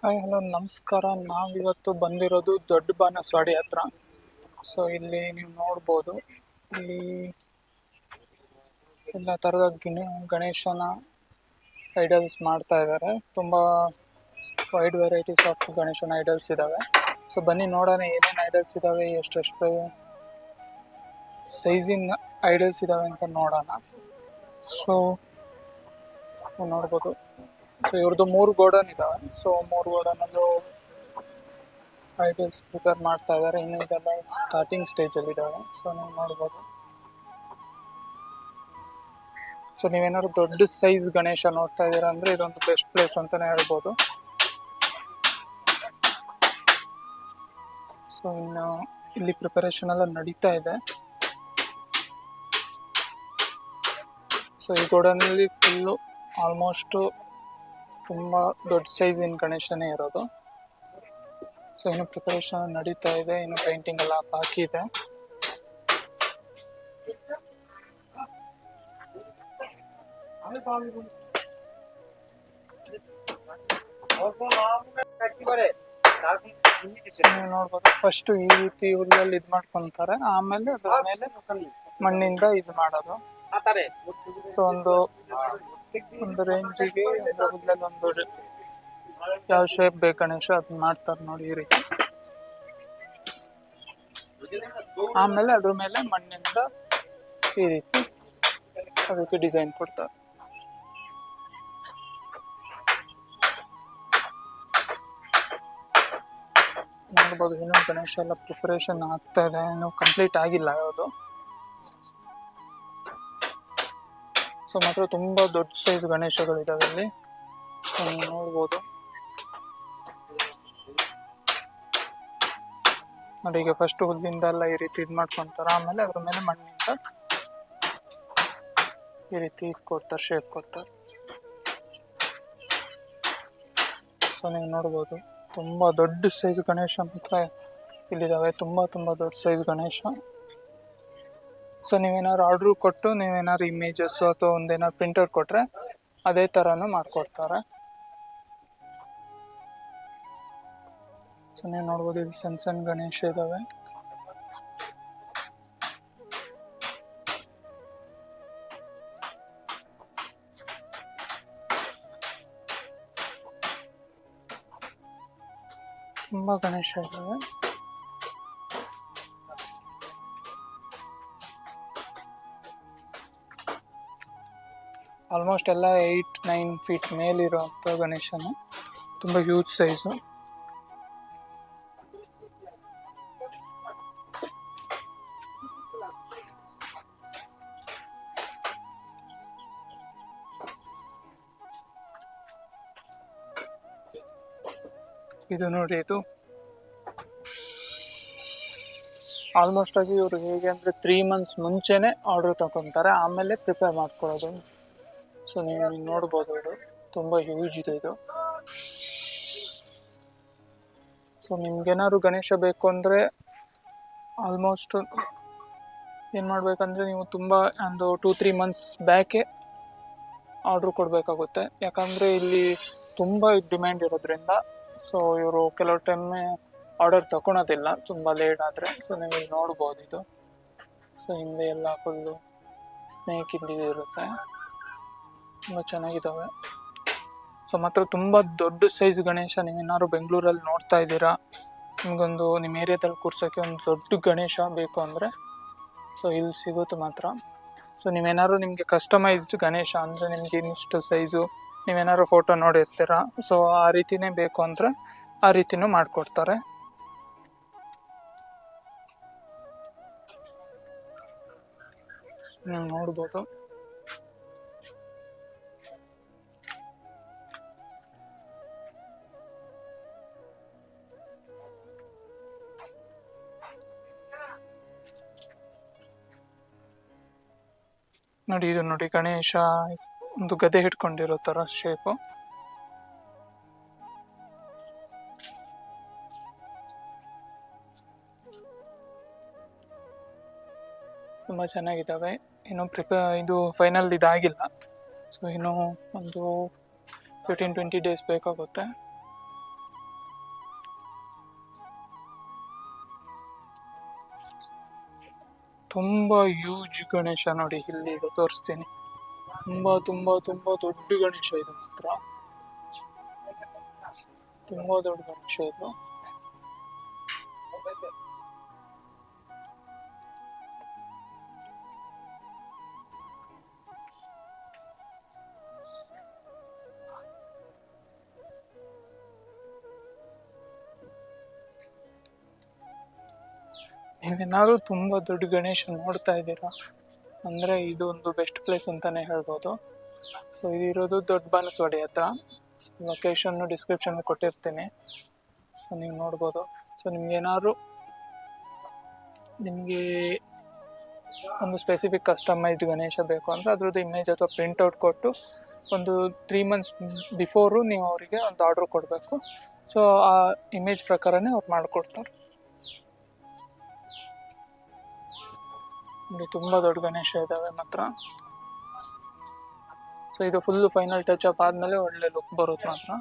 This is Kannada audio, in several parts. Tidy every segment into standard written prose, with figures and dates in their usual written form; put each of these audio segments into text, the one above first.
ಹಾಯ್ ಹಲೋ ನಮಸ್ಕಾರ. ನಾವಿವತ್ತು ಬಂದಿರೋದು ದೊಡ್ಡ ಬಾನಸವಾಡಿ ಹತ್ರ. ಸೊ ಇಲ್ಲಿ ನೀವು ನೋಡ್ಬೋದು, ಇಲ್ಲಿ ಎಲ್ಲ ಥರದ ಗಣೇಶನ ಐಡಲ್ಸ್ ಮಾಡ್ತಾ ಇದ್ದಾರೆ. ತುಂಬ ವೈಡ್ ವೆರೈಟೀಸ್ ಆಫ್ ಗಣೇಶನ ಐಡಲ್ಸ್ ಇದ್ದಾವೆ. ಸೊ ಬನ್ನಿ ನೋಡೋಣ ಏನೇನು ಐಡಲ್ಸ್ ಇದ್ದಾವೆ, ಎಷ್ಟೆಷ್ಟು ಸೈಜಿನ ಐಡಲ್ಸ್ ಇದ್ದಾವೆ ಅಂತ ನೋಡೋಣ. ಸೊ ನೋಡ್ಬೋದು, ಸೊ ಇವ್ರದ್ದು 3 ಗೋಡನ್ ಇದಾವೆ. ಸೊ 3 ಗೋಡನಲ್ಲೂ ಐಡಲ್ಸ್ ಪ್ರಿಪೇರ್ ಮಾಡ್ತಾ ಇದ್ದಾರೆ. ಇನ್ನು ಇದೆಲ್ಲ ಸ್ಟಾರ್ಟಿಂಗ್ ಸ್ಟೇಜಲ್ಲಿ ಇದ್ದಾವೆ. ಸೊ ನೀವು ನೋಡ್ಬೋದು. ಸೊ ನೀವೇನಾದ್ರು ದೊಡ್ಡ ಸೈಜ್ ಗಣೇಶ ನೋಡ್ತಾ ಇದ್ದೀರಾ ಅಂದರೆ ಇದೊಂದು ಬೆಸ್ಟ್ ಪ್ಲೇಸ್ ಅಂತಲೇ ಹೇಳ್ಬೋದು. ಸೊ ಇನ್ನು ಇಲ್ಲಿ ಪ್ರಿಪರೇಷನ್ ಎಲ್ಲ ನಡೀತಾ ಇದೆ. ಸೊ ಈ ಗೋಡನಲ್ಲಿ ಫುಲ್ಲು ಆಲ್ಮೋಸ್ಟು ತುಂಬ ದೊಡ್ಡ ಸೈಜಿನ ಗಣೇಶನೇ ಇರೋದು. ಸೊ ಇನ್ನು ಪ್ರಿಪರೇಷನ್ ನಡೀತಾ ಇದೆ, ಇನ್ನು ಪೇಂಟಿಂಗ್ ಎಲ್ಲ ಬಾಕಿ ಇದೆ. ನೋಡ್ಬೋದು, ಫಸ್ಟ್ ಈ ರೀತಿ ಹುಲ್ಲಲ್ಲಿ ಇದು ಮಾಡ್ಕೊಂತಾರೆ, ಆಮೇಲೆ ಅದ್ರ ಮೇಲೆ ಮಣ್ಣಿಂದ ಇದು ಮಾಡೋದು. ಸೊ ಒಂದು ರೇಂಜಿಗೆ ಹುಲ್ಲಲ್ಲಿ ಒಂದು ಯಾವ ಶೇಪ್ ಬೇಕು ಗಣೇಶ ಅದನ್ನ ಮಾಡ್ತಾರೆ ನೋಡಿ ಈ ರೀತಿ. ಆಮೇಲೆ ಅದ್ರ ಮೇಲೆ ಮಣ್ಣಿಂದ ಈ ರೀತಿ ಅದಕ್ಕೆ ಡಿಸೈನ್ ಕೊಡ್ತಾರೆ. ನೋಡ್ಬೋದು, ಇನ್ನೂ ಗಣೇಶ ಎಲ್ಲ ಪ್ರಿಪರೇಷನ್ ಆಗ್ತಾ ಇದೆ, ಇನ್ನೂ ಕಂಪ್ಲೀಟ್ ಆಗಿಲ್ಲ ಯಾವುದು. ಸೊ ಮಾತ್ರ ತುಂಬ ದೊಡ್ಡ ಸೈಜ್ ಗಣೇಶಗಳಿದಾವೆ ಇಲ್ಲಿ ನೋಡ್ಬೋದು ನೋಡಿ. ಈಗ ಫಸ್ಟ್ ಹುಲ್ಲಿಂದ ಎಲ್ಲ ಈ ರೀತಿ ಇದು ಮಾಡ್ಕೊಂತಾರೆ, ಆಮೇಲೆ ಅದ್ರ ಮೇಲೆ ಮಣ್ಣಿಂದ ಈ ರೀತಿ ಕೊಡ್ತಾರೆ, ಶೇಪ್ ಕೊಡ್ತಾರೆ. ಸೊ ನೀವು ನೋಡ್ಬೋದು, ತುಂಬ ದೊಡ್ಡ ಸೈಜ್ ಗಣೇಶ ಮಾತ್ರ ಇಲ್ಲಿದ್ದಾವೆ. ತುಂಬ ದೊಡ್ಡ ಸೈಜ್ ಗಣೇಶ. ಸೊ ನೀವೇನಾದ್ರು ಆರ್ಡ್ರು ಕೊಟ್ಟು ನೀವೇನಾದ್ರು ಇಮೇಜಸ್ಸು ಅಥವಾ ಒಂದೇನಾದ್ರು ಪ್ರಿಂಟರ್ ಕೊಟ್ಟರೆ ಅದೇ ಥರನೂ ಮಾಡಿಕೊಡ್ತಾರೆ. ಸೊ ನೀವು ನೋಡ್ಬೋದು, ಇಲ್ಲಿ ಸಣ್ಣ ಗಣೇಶ ಇದ್ದಾವೆ. ತುಂಬ ಗಣೇಶ ಇದ್ದಾವೆ. ಆಲ್ಮೋಸ್ಟ್ ಎಲ್ಲ 8-9 ಫೀಟ್ ಮೇಲಿರುವಂಥ ಗಣೇಶನು, ತುಂಬ ಹ್ಯೂಜ್ ಸೈಜು. ಇದು ನೋಡಿ, ಇದು ಆಲ್ಮೋಸ್ಟ್ ಆಗಿ ಇವರು ಹೇಗೆ ಅಂದರೆ 3 ಮಂತ್ಸ್ ಮುಂಚೆನೇ ಆರ್ಡರ್ ತಗೊತಾರೆ, ಆಮೇಲೆ ಪ್ರಿಪೇರ್ ಮಾಡ್ಕೊಳ್ಳೋದು. ಸೊ ನೀವು ನೋಡ್ಬೋದು, ಇದು ತುಂಬ ಹ್ಯೂಜ್ ಇದೆ ಇದು. ಸೊ ನಿಮ್ಗೇನಾದ್ರು ಗಣೇಶ ಬೇಕು ಅಂದರೆ ಆಲ್ಮೋಸ್ಟ್ ಏನು ಮಾಡಬೇಕಂದ್ರೆ ನೀವು ತುಂಬ ಒಂದು 2-3 ಮಂತ್ಸ್ ಬ್ಯಾಕೆ ಆರ್ಡ್ರ್ ಕೊಡಬೇಕಾಗುತ್ತೆ. ಯಾಕಂದರೆ ಇಲ್ಲಿ ತುಂಬ ಡಿಮ್ಯಾಂಡ್ ಇರೋದ್ರಿಂದ ಸೊ ಇವರು ಕೆಲವು ಟೈಮೇ ಆರ್ಡರ್ ತಗೊಳೋದಿಲ್ಲ ತುಂಬ ಲೇಟ್ ಆದರೆ. ಸೊ ನೀವು ಇಲ್ಲಿ ನೋಡ್ಬೋದು ಇದು. ಸೊ ಹಿಂದೆ ಎಲ್ಲ ಫುಲ್ಲು ಸ್ನೇಕ್ ಇಂದಿದ್ದು ಇರುತ್ತೆ, ತುಂಬ ಚೆನ್ನಾಗಿದ್ದಾವೆ. ಸೊ ಮಾತ್ರ ತುಂಬ ದೊಡ್ಡ ಸೈಜ್ ಗಣೇಶ ನೀವೇನಾದ್ರು ಬೆಂಗಳೂರಲ್ಲಿ ನೋಡ್ತಾ ಇದ್ದೀರಾ, ನಿಮಗೊಂದು ನಿಮ್ಮ ಏರಿಯಾದಲ್ಲಿ ಕೂರ್ಸೋಕ್ಕೆ ಒಂದು ದೊಡ್ಡ ಗಣೇಶ ಬೇಕು ಅಂದರೆ ಸೊ ಇಲ್ಲಿ ಸಿಗುತ್ತೆ ಮಾತ್ರ. ಸೊ ನೀವೇನಾದ್ರು ನಿಮಗೆ ಕಸ್ಟಮೈಸ್ಡ್ ಗಣೇಶ ಅಂದರೆ ನಿಮಗೆ ಇನ್ನಿಷ್ಟು ಸೈಜು ನೀವೇನಾದ್ರು ಫೋಟೋ ನೋಡಿರ್ತೀರ, ಸೊ ಆ ರೀತಿನೇ ಬೇಕು ಅಂದರೆ ಆ ರೀತಿನೂ ಮಾಡಿಕೊಡ್ತಾರೆ. ನೀವು ನೋಡ್ಬೋದು. ನೋಡಿ, ಇದು ನೋಡಿ ಗಣೇಶ ಒಂದು ಗದೆ ಹಿಡ್ಕೊಂಡಿರೋ ಥರ ಶೇಪು. ತುಂಬ ಚೆನ್ನಾಗಿದ್ದಾವೆ. ಇನ್ನು ಇದು ಫೈನಲ್ ಇದಾಗಿಲ್ಲ. ಸೊ ಇನ್ನೂ ಒಂದು 15-20 ಡೇಸ್ ಬೇಕಾಗುತ್ತೆ. ತುಂಬ ಹ್ಯೂಜ್ ಗಣೇಶ ನೋಡಿ, ಇಲ್ಲಿ ಈಗ ತೋರಿಸ್ತೀನಿ. ತುಂಬ ತುಂಬ ತುಂಬ ದೊಡ್ಡ ಗಣೇಶ ಇದು ಮಾತ್ರ, ತುಂಬ ದೊಡ್ಡ ಗಣೇಶ ಇದು. ನೀವೇನಾದ್ರು ತುಂಬ ದೊಡ್ಡ ಗಣೇಶ ನೋಡ್ತಾ ಇದ್ದೀರಾ ಅಂದರೆ ಇದು ಒಂದು ಬೆಸ್ಟ್ ಪ್ಲೇಸ್ ಅಂತಲೇ ಹೇಳ್ಬೋದು. ಸೊ ಇದಿರೋದು ದೊಡ್ಡ ಬಾನಸವಾಡಿ ಹತ್ರ. ಲೊಕೇಶನ್ನು ಡಿಸ್ಕ್ರಿಪ್ಷನ್ ಕೊಟ್ಟಿರ್ತೀನಿ, ಸೊ ನೀವು ನೋಡ್ಬೋದು. ಸೊ ನಿಮಗೆ ಒಂದು ಸ್ಪೆಸಿಫಿಕ್ ಕಸ್ಟಮೈಸ್ಡ್ ಗಣೇಶ ಬೇಕು ಅಂದರೆ ಅದ್ರದ್ದು ಇಮೇಜ್ ಅಥವಾ ಪ್ರಿಂಟೌಟ್ ಕೊಟ್ಟು ಒಂದು 3 months ಬಿಫೋರು ನೀವು ಅವರಿಗೆ ಒಂದು ಆರ್ಡ್ರ್ ಕೊಡಬೇಕು. ಸೊ ಆ ಇಮೇಜ್ ಪ್ರಕಾರನೇ ಅವ್ರು ಮಾಡಿಕೊಡ್ತಾರೆ. ಇಲ್ಲಿ ತುಂಬ ದೊಡ್ಡ ಗಣೇಶ ಇದ್ದಾವೆ ಮಾತ್ರ. ಸೊ ಇದು ಫುಲ್ಲು ಫೈನಲ್ ಟಚ್ ಅಪ್ ಆದಮೇಲೆ ಒಳ್ಳೆ ಲುಕ್ ಬರುತ್ತೆ ಮಾತ್ರ.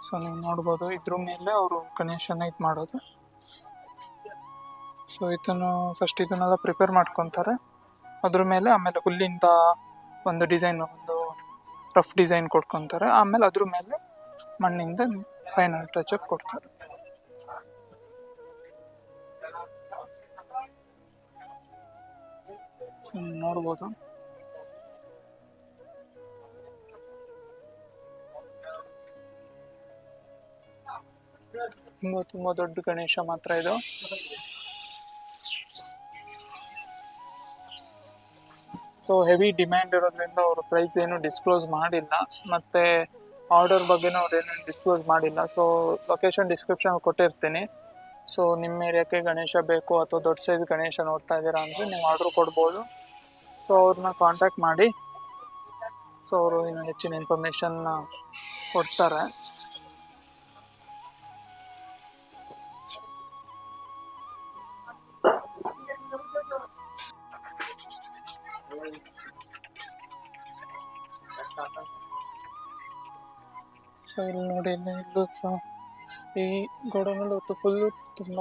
ಸೊ ನೀವು ನೋಡ್ಬೋದು, ಇದ್ರ ಮೇಲೆ ಅವರು ಗಣೇಶನ ಇದು ಮಾಡೋದು. ಸೊ ಫಸ್ಟ್ ಇದನ್ನೆಲ್ಲ ಪ್ರಿಪೇರ್ ಮಾಡ್ಕೊತಾರೆ. ಅದ್ರ ಮೇಲೆ ಆಮೇಲೆ ಹುಲ್ಲಿಂದ ಒಂದು ಡಿಸೈನ್, ಒಂದು ರಫ್ ಡಿಸೈನ್ ಕೊಟ್ಕೊತಾರೆ. ಆಮೇಲೆ ಅದ್ರ ಮೇಲೆ ಮಣ್ಣಿಂದ ಫೈನಲ್ ಟಚ್ ಅಪ್ ಕೊಡ್ತಾರೆ. ನೋಡ್ಬೋದು, ತುಂಬ ದೊಡ್ಡ ಗಣೇಶ ಮಾತ್ರ ಇದು. ಸೊ ಹೆವಿ ಡಿಮ್ಯಾಂಡ್ ಇರೋದ್ರಿಂದ ಅವರು ಪ್ರೈಸ್ ಏನು ಡಿಸ್ಕ್ಲೋಸ್ ಮಾಡಿಲ್ಲ, ಮತ್ತು ಆರ್ಡರ್ ಬಗ್ಗೆನೂ ಅವ್ರೇನು ಡಿಸ್ಕ್ಲೋಸ್ ಮಾಡಿಲ್ಲ. ಸೊ ಲೊಕೇಶನ್ ಡಿಸ್ಕ್ರಿಪ್ಷನ್ ಕೊಟ್ಟಿರ್ತೀನಿ. ಸೊ ನಿಮ್ಮ ಏರಿಯಾಕ್ಕೆ ಗಣೇಶ ಬೇಕು ಅಥವಾ ದೊಡ್ಡ ಸೈಜ್ ಗಣೇಶ ನೋಡ್ತಾ ಇದ್ದೀರಾ ಅಂದರೆ ನೀವು ಆರ್ಡ್ರ್ ಕೊಡ್ಬೋದು. ಸೊ ಅವ್ರನ್ನ ಕಾಂಟ್ಯಾಕ್ಟ್ ಮಾಡಿ, ಸೊ ಅವರು ಇನ್ನು ಹೆಚ್ಚಿನ ಇನ್ಫಾರ್ಮೇಷನ್ನ ಕೊಡ್ತಾರೆ. ಸೊ ಇಲ್ಲಿ ನೋಡಿ, ಇಲ್ಲೂ ಸಹ ಈ ಗೋಡೌನಲ್ಲಿ ಹೊತ್ತು ಫುಲ್ಲು ತುಂಬ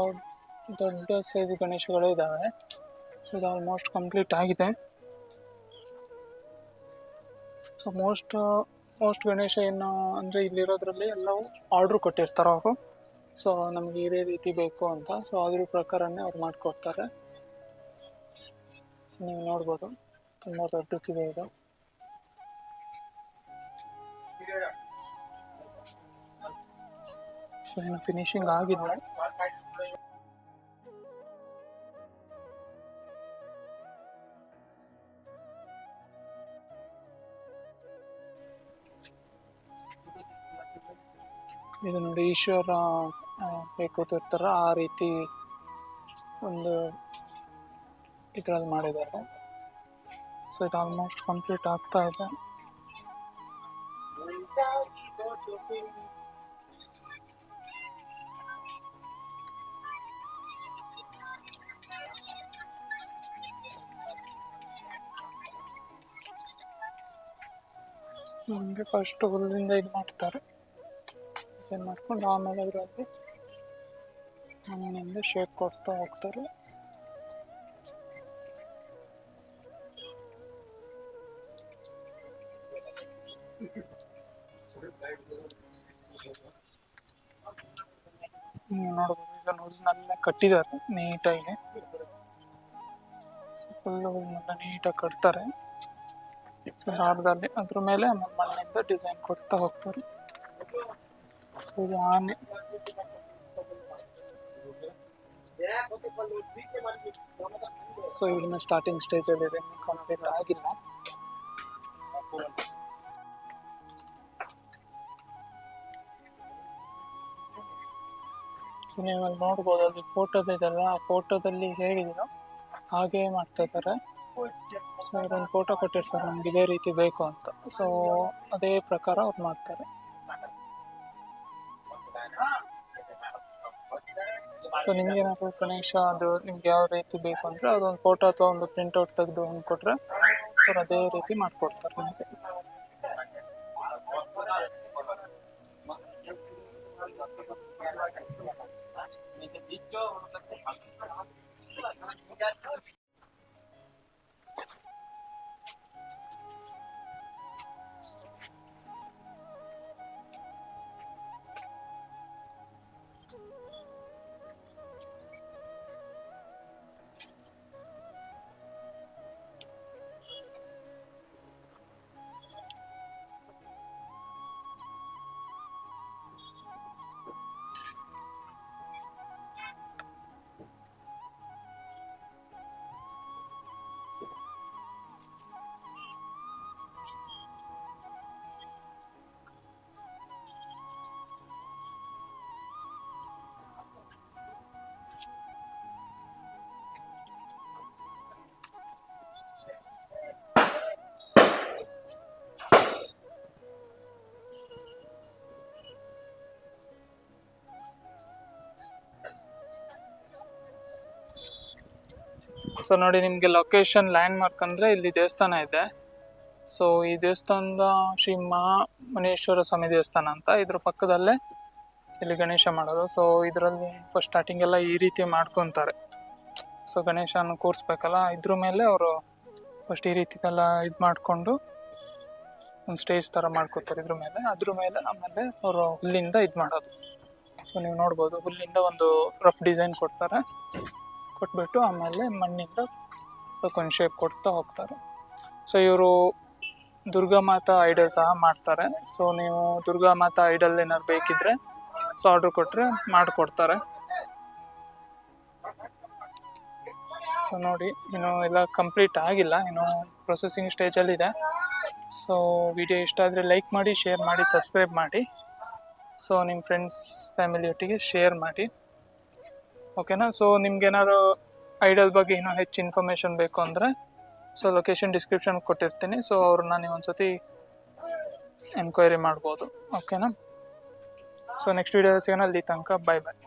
ದೊಡ್ಡ ಸೈಜ್ ಗಣೇಶಗಳು ಇದ್ದಾವೆ. ಸೊ ಇದು ಆಲ್ಮೋಸ್ಟ್ ಕಂಪ್ಲೀಟ್ ಆಗಿದೆ. ಸೊ ಮೋಸ್ಟ್ ಗಣೇಶ ಏನು ಅಂದರೆ ಇಲ್ಲಿರೋದ್ರಲ್ಲಿ ಎಲ್ಲವೂ ಆರ್ಡ್ರ್ ಕೊಟ್ಟಿರ್ತಾರೆ ಅವರು. ಸೊ ನಮಗೆ ಇದೇ ರೀತಿ ಬೇಕು ಅಂತ, ಸೊ ಅದ್ರ ಪ್ರಕಾರನೇ ಅವ್ರು ಮಾಡಿಕೊಡ್ತಾರೆ. ಸೊ ನೀವು ನೋಡ್ಬೋದು, ತುಂಬ ದೊಡ್ಡಕ್ಕಿದೆ ಇದು. ಸೊ ಇನ್ನು ಫಿನಿಶಿಂಗ್ ಆಗಿಲ್ಲ. ಇದು ನೋಡಿ, ಈಶ್ವರ ಕೂತಿರ್ತಾರ ಆ ರೀತಿ ಒಂದು ಇದರಲ್ಲಿ ಮಾಡಿದ್ದಾರೆ. ಸೊ ಇದು ಆಲ್ಮೋಸ್ಟ್ ಕಂಪ್ಲೀಟ್ ಆಗ್ತಾ ಇದೆ. ನಮಗೆ ಫಸ್ಟ್ ಹುಲ್ಲಿಂದ ಇದು ಮಾಡ್ತಾರೆ, ಡಿಸೈನ್ ಮಾಡ್ಕೊಂಡು ಆಮೇಲೆ ಅದರಲ್ಲಿ ಮಣ್ಣಿನಿಂದ ಶೇಪ್ ಕೊಡ್ತಾ ಹೋಗ್ತಾರೆ. ನೋಡ್ಬೋದು, ಈಗ ಹುಲ್ಲನ್ನೆಲ್ಲ ಕಟ್ಟಿದ್ದಾರೆ ನೀಟಾಗಿ. ಫುಲ್ಲು ಹುಲ್ಲನ್ನೆಲ್ಲ ನೀಟಾಗಿ ಕಟ್ತಾರೆ ದಾರದಲ್ಲಿ. ಅದ್ರ ಮೇಲೆ ಮಣ್ಣಿಂದ ಡಿಸೈನ್ ಕೊಡ್ತಾ ಹೋಗ್ತಾರೆ. ಸೊ ಇದು ಆನೆ. ಸೊ ಇದನ್ನ ಸ್ಟಾರ್ಟಿಂಗ್ ಸ್ಟೇಜಲ್ಲಿ ಇದೆ, ಕಂಪ್ಲೀಟ್ ಆಗಿಲ್ಲ. ಸೊ ನೀವು ಅಲ್ಲಿ ನೋಡ್ಬೋದು, ಅಲ್ಲಿ ಫೋಟೋದಿದೆಲ್ಲ, ಆ ಫೋಟೋದಲ್ಲಿ ಹೇಗಿದೆಯೋ ಹಾಗೇ ಮಾಡ್ತಾ ಇದ್ದಾರೆ. ಸೊ ಅವರೊಂದು ಫೋಟೋ ಕೊಟ್ಟಿರ್ತಾರೆ ನಮ್ಗೆ ಇದೇ ರೀತಿ ಬೇಕು ಅಂತ, ಸೊ ಅದೇ ಪ್ರಕಾರ ಅವ್ರು ಮಾಡ್ತಾರೆ. ಸೊ ನಿಮ್ಗೆ ಏನಾದ್ರು ಗಣೇಶ ಅದು ನಿಮ್ಗೆ ಯಾವ ರೀತಿ ಬೇಕು ಅಂದರೆ ಅದೊಂದು ಫೋಟೋ ಅಥವಾ ಒಂದು ಪ್ರಿಂಟ್ಔಟ್ ತೆಗೆದು ಒಂದು ಕೊಟ್ಟರೆ ಅವ್ರು ಅದೇ ರೀತಿ ಮಾಡಿಕೊಡ್ತಾರೆ ನಿಮಗೆ. ಸೊ ನೋಡಿ ನಿಮಗೆ ಲೊಕೇಶನ್ ಲ್ಯಾಂಡ್ ಮಾರ್ಕ್ ಅಂದರೆ ಇಲ್ಲಿ ದೇವಸ್ಥಾನ ಇದೆ. ಸೊ ಈ ದೇವಸ್ಥಾನದ ಶ್ರೀ ಮಹಾಮುನೇಶ್ವರ ಸ್ವಾಮಿ ದೇವಸ್ಥಾನ ಅಂತ, ಇದ್ರ ಪಕ್ಕದಲ್ಲೇ ಇಲ್ಲಿ ಗಣೇಶ ಮಾಡೋದು. ಸೊ ಇದರಲ್ಲಿ ಫಸ್ಟ್ ಸ್ಟಾರ್ಟಿಂಗ್ ಎಲ್ಲ ಈ ರೀತಿ ಮಾಡ್ಕೊತಾರೆ. ಸೊ ಗಣೇಶನ ಕೂರಿಸ್ಬೇಕಲ್ಲ, ಇದ್ರ ಮೇಲೆ ಅವರು ಫಸ್ಟ್ ಈ ರೀತಿ ಎಲ್ಲ ಇದು ಮಾಡಿಕೊಂಡು ಒಂದು ಸ್ಟೇಜ್ ಥರ ಮಾಡ್ಕೋತಾರೆ ಇದ್ರ ಮೇಲೆ. ಆಮೇಲೆ ಅವರು ಹುಲ್ಲಿಂದ ಇದು ಮಾಡೋದು. ಸೊ ನೀವು ನೋಡ್ಬೋದು, ಹುಲ್ಲಿಂದ ಒಂದು ರಫ್ ಡಿಸೈನ್ ಕೊಡ್ತಾರೆ, ಕೊಟ್ಬಿಟ್ಟು ಆಮೇಲೆ ಮಣ್ಣಿಂದ ಒಂದು ಶೇಪ್ ಕೊಡ್ತಾ ಹೋಗ್ತಾರೆ. ಸೊ ಇವರು ದುರ್ಗಾ ಮಾತಾ ಐಡಲ್ ಸಹ ಮಾಡ್ತಾರೆ. ಸೊ ನೀವು ದುರ್ಗಾ ಮಾತಾ ಐಡಲ್ ಏನಾದ್ರು ಬೇಕಿದ್ರೆ ಸೊ ಆರ್ಡ್ರ್ ಕೊಟ್ಟರೆ ಮಾಡಿಕೊಡ್ತಾರೆ. ಸೊ ನೋಡಿ, ಇನ್ನು ಎಲ್ಲ ಕಂಪ್ಲೀಟ್ ಆಗಿಲ್ಲ, ಇನ್ನು ಪ್ರೊಸೆಸಿಂಗ್ ಸ್ಟೇಜಲ್ಲಿದೆ. ಸೊ ವಿಡಿಯೋ ಇಷ್ಟ ಆದರೆ ಲೈಕ್ ಮಾಡಿ, ಶೇರ್ ಮಾಡಿ, ಸಬ್ಸ್ಕ್ರೈಬ್ ಮಾಡಿ. ಸೊ ನಿಮ್ಮ ಫ್ರೆಂಡ್ಸ್ ಫ್ಯಾಮಿಲಿಯೊಟ್ಟಿಗೆ ಶೇರ್ ಮಾಡಿ, ಓಕೆನಾ. ಸೊ ನಿಮ್ಗೇನಾದ್ರು ಐಡಲ್ ಬಗ್ಗೆ ಇನ್ನೂ ಹೆಚ್ಚು ಇನ್ಫಾರ್ಮೇಷನ್ ಬೇಕು ಅಂದರೆ ಸೊ ಲೊಕೇಶನ್ ಡಿಸ್ಕ್ರಿಪ್ಷನ್ ಕೊಟ್ಟಿರ್ತೀನಿ. ಸೊ ಅವ್ರನ್ನ ನೀವು ಒಂದ್ಸತಿ ಎನ್ಕ್ವೈರಿ ಮಾಡ್ಬೋದು, ಓಕೆನಾ. ಸೊ ನೆಕ್ಸ್ಟ್ ವೀಡಿಯೋ ಸಿಗೋಣ, ಅಲ್ಲಿ ತನಕ ಬಾಯ್ ಬಾಯ್.